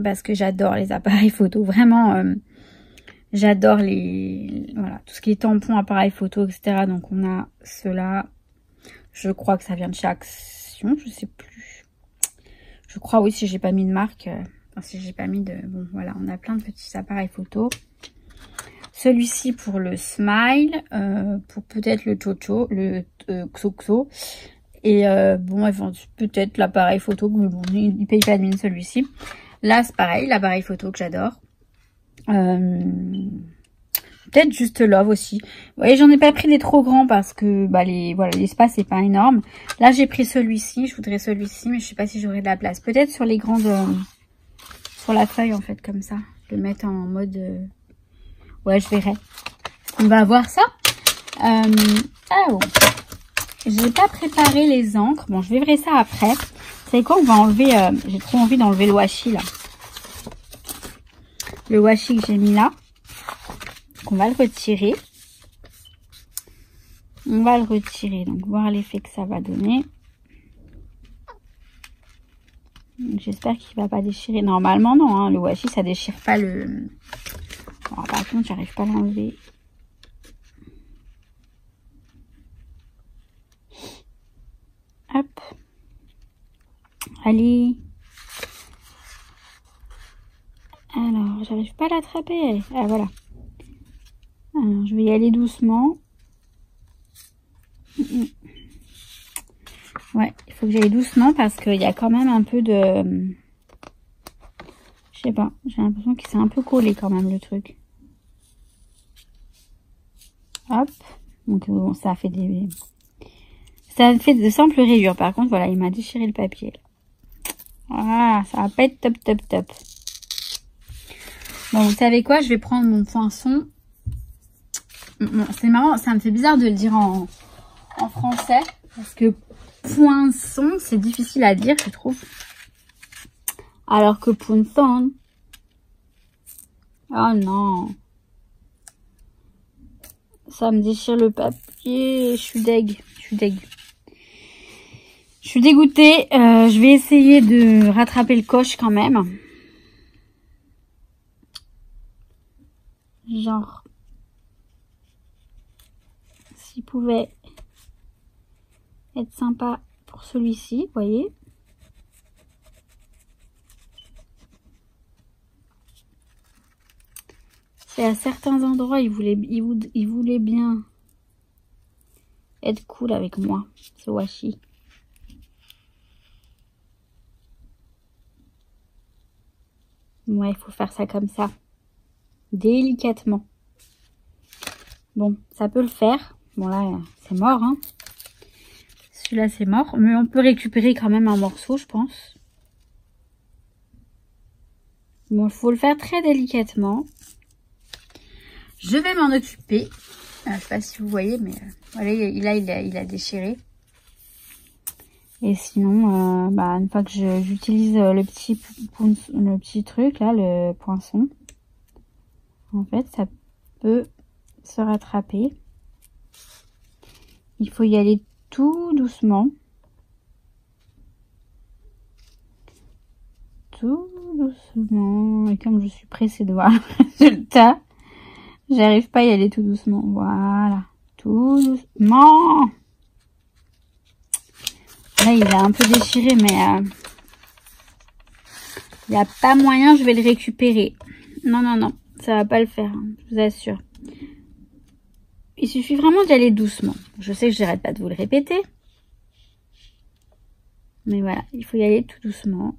parce que j'adore les appareils photo, vraiment j'adore voilà, tout ce qui est tampon, appareil photo, etc. Donc on a cela, je crois que ça vient de chez Action, je sais plus. Je crois, oui, si j'ai pas mis de marque, enfin si j'ai pas mis de... Bon, voilà, on a plein de petits appareils photo. Celui-ci pour le smile, pour peut-être le chocho, le xoxo. Et bon, peut-être l'appareil photo, mais bon, il paye pas de mine celui-ci. Là, c'est pareil, l'appareil photo que j'adore. Peut-être juste Love aussi. Vous voyez, j'en ai pas pris des trop grands parce que bah voilà, l'espace est pas énorme. Là, j'ai pris celui-ci. Je voudrais celui-ci, mais je sais pas si j'aurai de la place. Peut-être sur les grandes, sur la feuille en fait, comme ça. Le mettre en mode, ouais, je verrai. On va voir ça. Oh. J'ai pas préparé les encres. Bon, je verrai ça après. Vous savez quoi, on va enlever, j'ai trop envie d'enlever le washi là. Le washi que j'ai mis là. Donc on va le retirer. On va le retirer. Donc voir l'effet que ça va donner. J'espère qu'il va pas déchirer. Normalement non, hein, le washi ça déchire pas le... Bon, par contre j'arrive pas à l'enlever. Hop. Allez. Alors, j'arrive pas à l'attraper. Ah, voilà. Alors, je vais y aller doucement. Ouais, il faut que j'aille doucement parce qu'il y a quand même un peu de... Je sais pas, j'ai l'impression qu'il s'est un peu collé quand même le truc. Hop. Donc, bon, ça a fait des... Ça fait de simples rayures. Par contre, voilà, il m'a déchiré le papier. Voilà, ça va pas être top. Bon, vous savez quoi? Je vais prendre mon poinçon. Bon, c'est marrant, ça me fait bizarre de le dire en français. Parce que poinçon, c'est difficile à dire, je trouve. Alors que poinçon... Oh non. Ça me déchire le papier. Je suis deg. Je suis dégoûtée. Je vais essayer de rattraper le coche quand même. Genre, s'il pouvait être sympa pour celui-ci, vous voyez. C'est à certains endroits, il voulait bien être cool avec moi, ce washi. Ouais, il faut faire ça comme ça. Délicatement. Bon, ça peut le faire. Bon là, c'est mort, hein. Celui-là, c'est mort. Mais on peut récupérer quand même un morceau, je pense. Bon, il faut le faire très délicatement. Je vais m'en occuper. Je sais pas si vous voyez, mais voilà, il a déchiré. Et sinon, une fois que j'utilise le petit truc là, le poinçon, en fait, ça peut se rattraper. Il faut y aller tout doucement. Tout doucement. Et comme je suis pressée de voir le résultat, j'arrive pas à y aller tout doucement. Voilà. Tout doucement. Là, il a un peu déchiré, mais il n'y a pas moyen, je vais le récupérer. Non, non, non. Ça va pas le faire, hein, je vous assure. Il suffit vraiment d'y aller doucement. Je sais que j'arrête pas de vous le répéter. Mais voilà, il faut y aller tout doucement.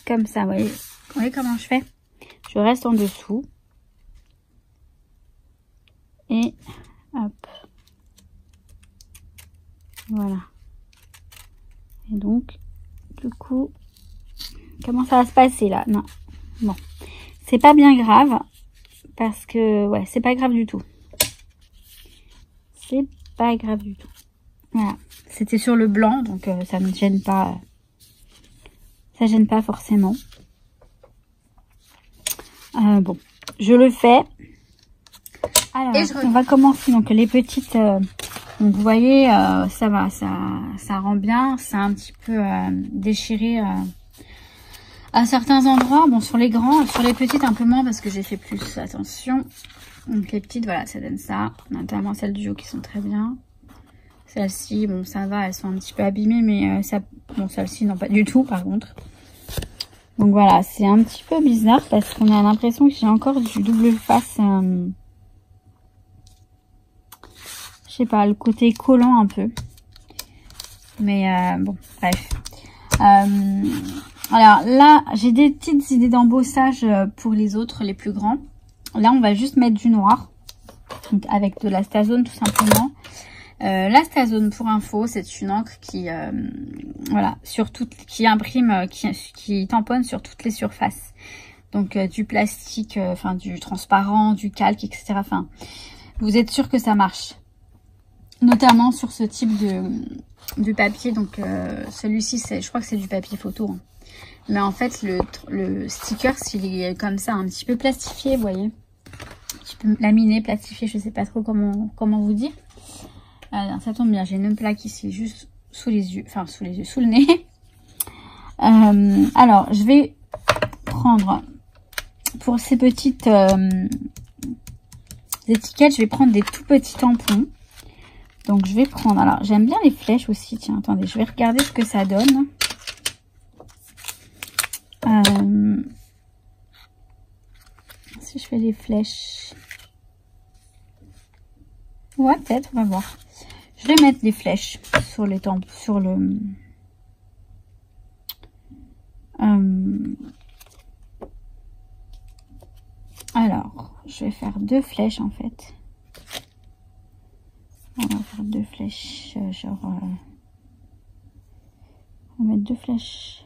Comme ça, vous voyez comment je fais? Je reste en dessous. Et hop. Voilà. Et donc, du coup, comment ça va se passer là? Non. Bon. C'est pas bien grave. Parce que, ouais, c'est pas grave du tout. C'est pas grave du tout. Voilà. C'était sur le blanc, donc ça ne gêne pas. Ça gêne pas forcément. Bon, je le fais. Alors, on va commencer. Donc, les petites... donc, vous voyez, ça va, ça rend bien. C'est un petit peu déchiré à certains endroits. Bon, sur les grands, sur les petites, un peu moins parce que j'ai fait plus attention. Donc, les petites, voilà, ça donne ça. Notamment celles du haut qui sont très bien. Celles-ci, bon, ça va, elles sont un petit peu abîmées, mais bon, celles-ci, non, pas du tout, par contre. Donc, voilà, c'est un petit peu bizarre parce qu'on a l'impression que j'ai encore du double face. Je sais pas, le côté collant un peu. Mais bon, bref. Alors là, j'ai des petites idées d'embossage pour les autres, les plus grands. Là, on va juste mettre du noir. Donc, avec de la Stazone, tout simplement. La Stazone, pour info, c'est une encre qui, voilà, qui imprime, qui tamponne sur toutes les surfaces. Donc, du plastique, enfin, du transparent, du calque, etc. Enfin, vous êtes sûr que ça marche. Notamment sur ce type de papier. Donc, celui-ci, je crois que c'est du papier photo. Hein. Mais en fait, le sticker, s'il est comme ça, un petit peu plastifié, vous voyez. Un petit peu laminé, plastifié, je sais pas trop comment vous dire. Ça tombe bien, j'ai une plaque ici, juste sous les yeux, enfin sous le nez. Alors, je vais prendre, pour ces petites étiquettes, je vais prendre des tout petits tampons. Donc, je vais prendre, alors, j'aime bien les flèches aussi. Tiens, attendez, je vais regarder ce que ça donne. Si je fais des flèches. Ouais, peut-être, on va voir. Je vais mettre des flèches sur les tampons, sur le... Alors, je vais faire 2 flèches en fait. On va faire 2 flèches, genre... on va mettre 2 flèches.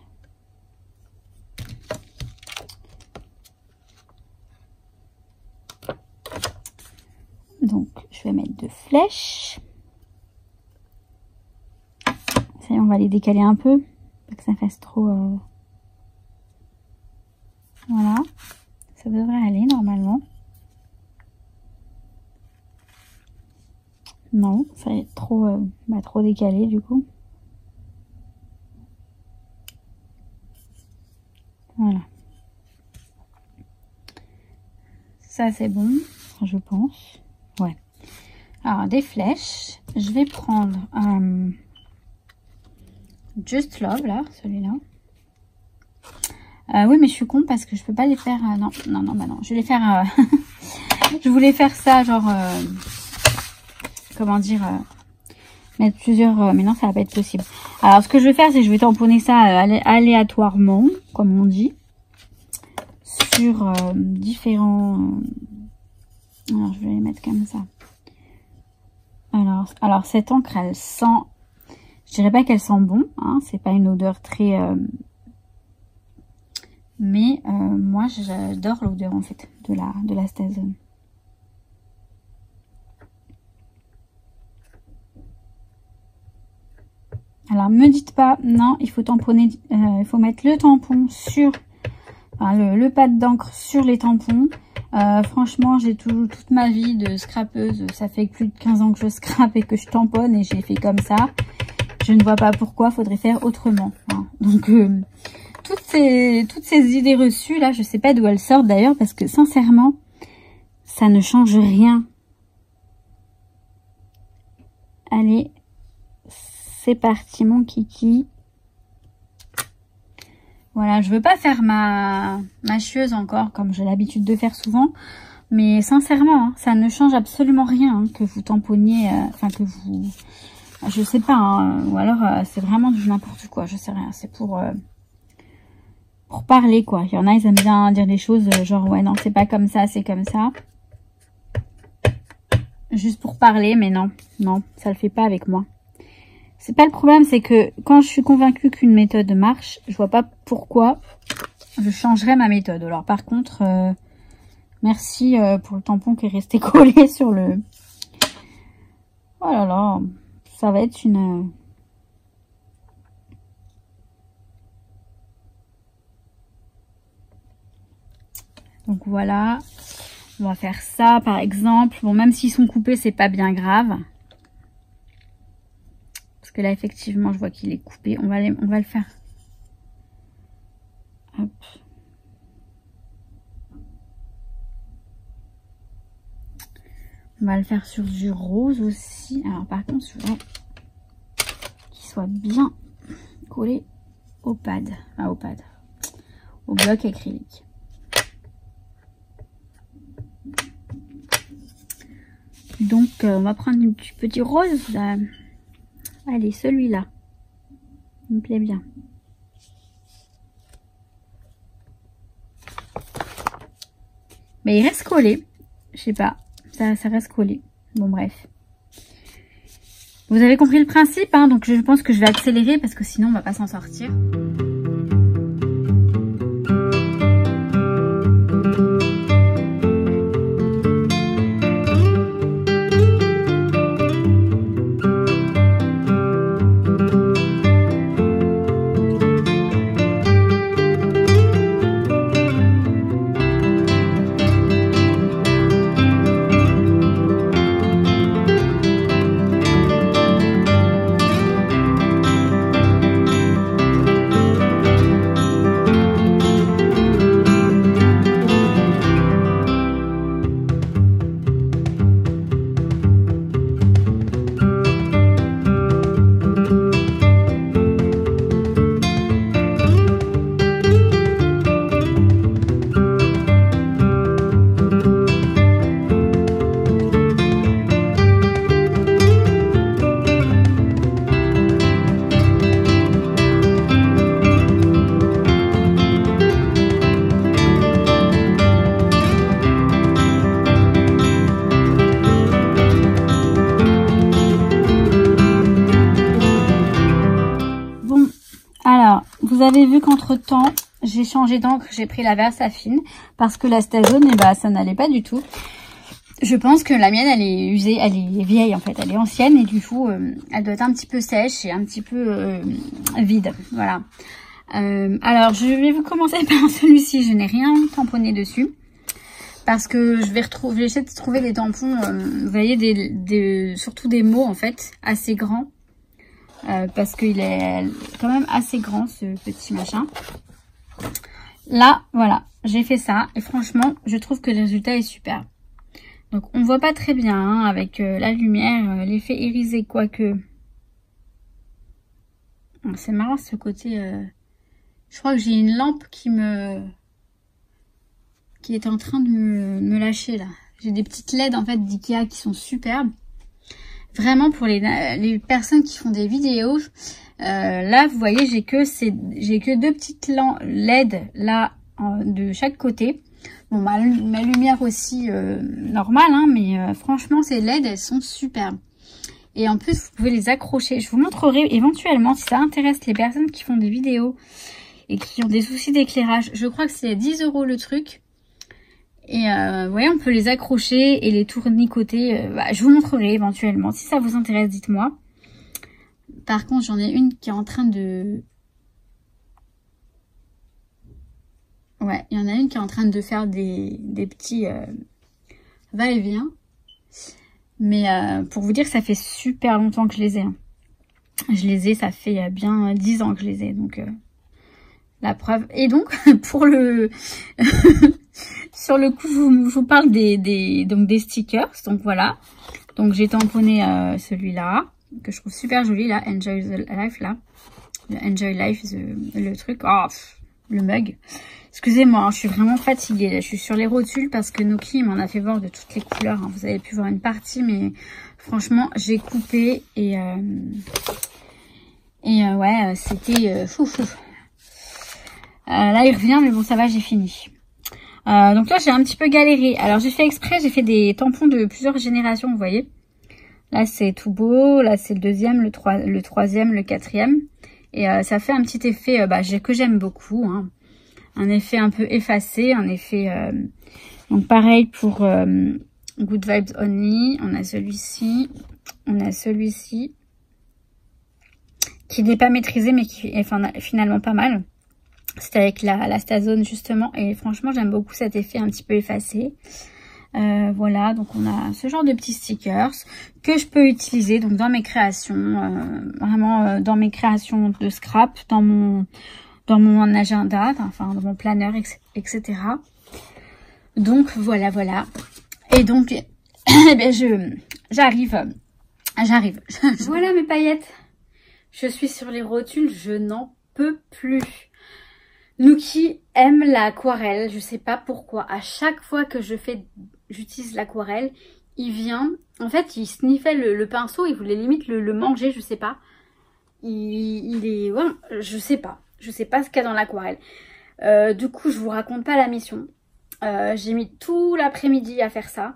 Donc, je vais mettre 2 flèches. Ça y est, on va les décaler un peu, pas que ça fasse trop... Voilà, ça devrait aller normalement. Non, ça va être trop, trop décalé du coup. Ça c'est bon, je pense. Ouais. Alors des flèches. Je vais prendre Just Love là, celui-là. Oui, mais je suis con parce que je peux pas les faire. Non, bah non. Je vais les faire. Je voulais faire ça, genre. Comment dire, mettre plusieurs. Mais non, ça va pas être possible. Alors, ce que je vais faire, c'est que je vais tamponner ça aléatoirement, comme on dit, sur différents. Alors, je vais les mettre comme ça. Alors cette encre, elle sent. Je dirais pas qu'elle sent bon, hein. C'est pas une odeur très. Mais moi j'adore l'odeur en fait de la Stazone. Alors me dites pas, non, il faut tamponner, il faut mettre le tampon sur le pad d'encre sur les tampons. Franchement, j'ai toute ma vie de scrapeuse, ça fait plus de 15 ans que je scrape et que je tamponne et j'ai fait comme ça. Je ne vois pas pourquoi, faudrait faire autrement, hein. Donc toutes ces idées reçues là, je sais pas d'où elles sortent d'ailleurs parce que sincèrement, ça ne change rien. Allez, c'est parti mon kiki. Voilà, je veux pas faire ma chieuse encore comme j'ai l'habitude de faire souvent, mais sincèrement, hein, ça ne change absolument rien, hein, que vous tamponniez, enfin que vous, je sais pas, hein, ou alors c'est vraiment du n'importe quoi, je sais rien, c'est pour parler quoi. Il y en a, ils aiment bien dire des choses genre ouais non c'est pas comme ça, c'est comme ça, juste pour parler, mais non, ça le fait pas avec moi. C'est pas le problème, c'est que quand je suis convaincue qu'une méthode marche, je vois pas pourquoi je changerais ma méthode. Alors par contre, merci pour le tampon qui est resté collé sur le... Oh là là, ça va être une... Donc voilà, on va faire ça par exemple. Bon, même s'ils sont coupés, c'est pas bien grave. Parce que là, effectivement, je vois qu'il est coupé. On va le faire. Hop. On va le faire sur du rose aussi. Alors, par contre, je voudrais qu'il soit bien collé au pad. Enfin, au bloc acrylique. Donc, on va prendre un petit rose là. Allez, celui-là. Il me plaît bien. Mais il reste collé. Je sais pas. Ça reste collé. Bon, bref. Vous avez compris le principe, hein, donc je pense que je vais accélérer parce que sinon on va pas s'en sortir. Vous avez vu qu'entre temps, j'ai changé d'encre, j'ai pris la Versafine parce que la Stazone, ça n'allait pas du tout. Je pense que la mienne, elle est usée, elle est vieille en fait, elle est ancienne et du coup, elle doit être un petit peu sèche et un petit peu vide. Voilà. Alors, je vais vous commencer par celui-ci. Je n'ai rien tamponné dessus parce que je vais essayer de trouver des tampons, vous voyez, surtout des mots en fait, assez grands. Parce qu'il est quand même assez grand ce petit machin. Là, voilà, j'ai fait ça et franchement, je trouve que le résultat est super. Donc, on voit pas très bien hein, avec la lumière, l'effet irisé, quoique. C'est marrant ce côté. Je crois que j'ai une lampe qui est en train de me lâcher là. J'ai des petites LED en fait d'Ikea qui sont superbes. Vraiment pour les personnes qui font des vidéos. Là, vous voyez, j'ai que deux petites LED là de chaque côté. Bon, ma lumière aussi normale, hein, mais franchement, ces LED, elles sont superbes. Et en plus, vous pouvez les accrocher. Je vous montrerai éventuellement, si ça intéresse les personnes qui font des vidéos et qui ont des soucis d'éclairage. Je crois que c'est 10 € le truc. Et vous voyez, on peut les accrocher et les tournicoter. Je vous montrerai éventuellement. Si ça vous intéresse, dites-moi. Par contre, j'en ai une qui est en train de... Ouais, il y en a une qui est en train de faire des petits va-et-vient. Mais pour vous dire que ça fait super longtemps que je les ai. Hein. Je les ai, ça fait bien 10 ans que je les ai. Donc, la preuve. Et donc, pour le... sur le coup, je vous parle des stickers. Donc, voilà. Donc, j'ai tamponné celui-là, que je trouve super joli, là. Enjoy the Life, là. Enjoy Life, le truc. Oh, le mug. Excusez-moi, hein, je suis vraiment fatiguée. Là. Je suis sur les rotules parce que Noki m'en a fait voir de toutes les couleurs. Hein. Vous avez pu voir une partie, mais franchement, j'ai coupé et ouais, c'était fou. Là, il revient, mais bon, ça va, j'ai fini. Donc là, j'ai un petit peu galéré. Alors, j'ai fait exprès, j'ai fait des tampons de plusieurs générations, vous voyez. Là, c'est tout beau. Là, c'est le deuxième, le troisième, le quatrième. Et ça fait un petit effet que j'aime beaucoup, hein. Un effet un peu effacé, un effet... donc pareil pour Good Vibes Only. On a celui-ci. On a celui-ci. Qui n'est pas maîtrisé, mais qui est finalement pas mal. C'est avec la Stazone justement. Et franchement, j'aime beaucoup cet effet un petit peu effacé. Voilà, donc on a ce genre de petits stickers que je peux utiliser donc dans mes créations. Vraiment dans mes créations de scrap, dans mon agenda, enfin dans mon planeur, etc. Donc voilà. Et donc j'arrive. Voilà mes paillettes. Je suis sur les rotules, je n'en peux plus. Nuki aime l'aquarelle, je sais pas pourquoi. À chaque fois que j'utilise l'aquarelle, il vient. En fait, il sniffait le pinceau, il voulait limite le manger, je sais pas. Il est, ouais, je sais pas. Je sais pas ce qu'il y a dans l'aquarelle. Du coup, je vous raconte pas la mission. J'ai mis tout l'après-midi à faire ça.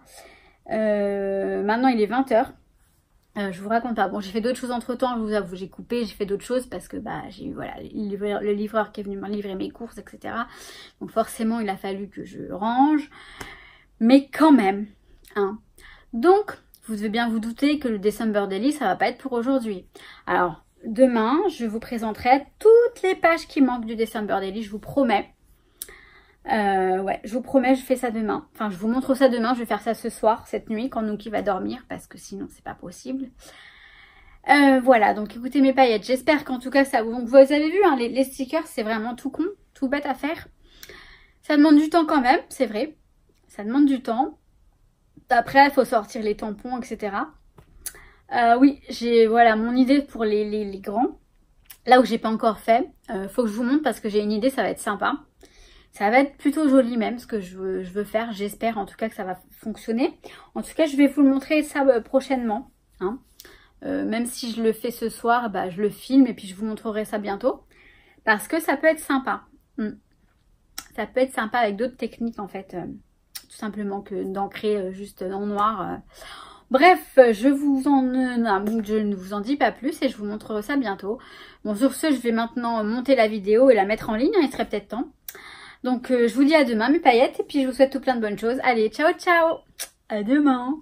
Maintenant, il est 20 h. Je vous raconte pas. Bon, j'ai fait d'autres choses entre temps, je vous avoue, j'ai coupé, j'ai fait d'autres choses parce que j'ai eu voilà, le livreur qui est venu me livrer mes courses, etc. Donc forcément, il a fallu que je range. Mais quand même, hein. Donc, vous devez bien vous douter que le December Daily, ça va pas être pour aujourd'hui. Alors, demain, je vous présenterai toutes les pages qui manquent du December Daily, je vous promets. Ouais, je vous promets, je fais ça demain. Enfin, je vous montre ça demain, je vais faire ça ce soir, cette nuit, quand Nuki va dormir, parce que sinon, c'est pas possible. Voilà, donc écoutez mes paillettes, j'espère qu'en tout cas, ça vous... Donc, vous avez vu, hein, les stickers, c'est vraiment tout con, tout bête à faire. Ça demande du temps quand même, c'est vrai. Ça demande du temps. Après, il faut sortir les tampons, etc. Oui, j'ai voilà mon idée pour les grands. Là où j'ai pas encore fait, faut que je vous montre parce que j'ai une idée, ça va être sympa. Ça va être plutôt joli même ce que je veux faire. J'espère en tout cas que ça va fonctionner. En tout cas, je vais vous le montrer ça prochainement. Hein. Même si je le fais ce soir, je le filme et puis je vous montrerai ça bientôt. Parce que ça peut être sympa. Ça peut être sympa avec d'autres techniques en fait. Tout simplement que d'ancrer juste en noir. Bref, je ne vous en dis pas plus et je vous montrerai ça bientôt. Bon, sur ce, je vais maintenant monter la vidéo et la mettre en ligne. Hein, il serait peut-être temps. Donc, je vous dis à demain mes paillettes et puis je vous souhaite tout plein de bonnes choses. Allez, ciao, ciao. À demain.